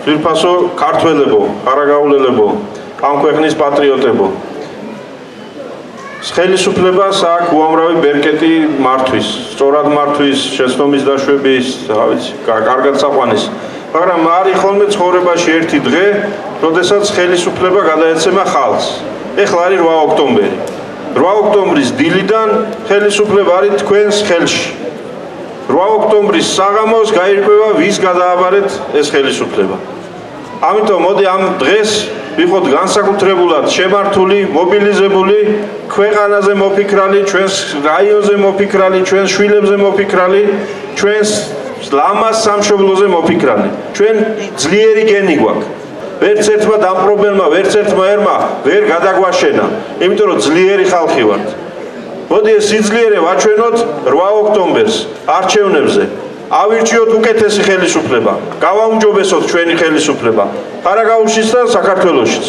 ძვირფასო ქართველებო, ხარაგაულელებო, ამ ქვეყნის პატრიოტებო. ხელისუფლებას აქვს უამრავი ბერკეტი მართვის, სწორად მართვის, შეცდომის დაშვების, რა ვიცი, კარგად საყვანის. მაგრამ არის ხოლმე ცხოვრებაში ერთი დღე, როდესაც ხელისუფლება გადაეცემა ხალხს. ეხლა არის 8 ოქტომბერი. 8 ოქტომბრის დილიდან ხელისუფლება არის თქვენს ხელში. 8 ოქტომბრის საღამოს გაირკვევა ვის გადააბარეთ ეს ხელისუფლება. ამიტომ მოდი ამ დღეს ვიყოთ განსაკუთრებულად შემართული, მობილიზებული, ქვეყანაზე მოფიქრალი, ჩვენს რაიონზე მოფიქრალი, ჩვენს შვილებზე მოფიქრალი, ჩვენს ლამას სამშობლოზე მოფიქრალი. ჩვენ ძლიერი გენი გვაქვს. ვერც ერთმა დამპყრობელმა, ვერც ერთმა ერმა ვერ გადაგვაშენა, იმიტომ რომ ძლიერი ხალხი ვართ. მოდი ეს სიძლიერე ვაჩვენოთ 8 ოქტომბერს არჩევნებზე. ავირჩიოთ უკეთესი ხელისუფლება, გავაუმჯობესოთ ჩვენი ხელისუფლება, ხარაგაულშიც და საქართველოშიც.